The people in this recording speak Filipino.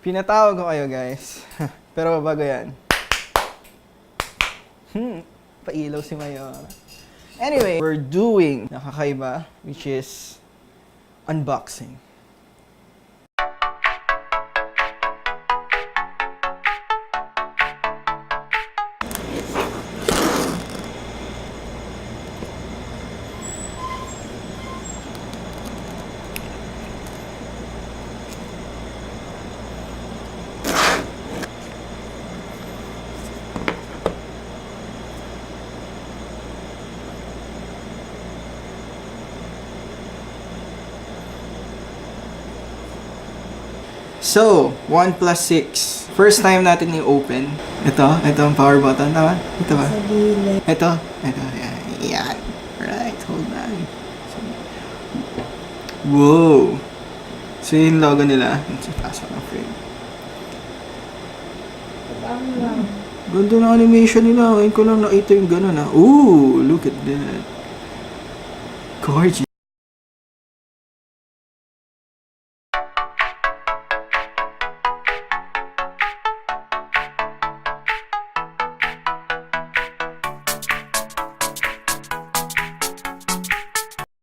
Pinatawag ko kayo, guys. Pero bago yan. Pailaw si Mayor. Anyway, we're doing nakakaiba, which is unboxing. So, Oneplus 6. First time natin i-open. Ito ang power button. Tama? Ito ba? Ito. Yan. Right, hold on. Wow. So, yung logo nila. Pasok ng frame. Ganda na animation nila. Ngayon ko lang nakita yung gano'n. Ooh, look at that. Gorgeous.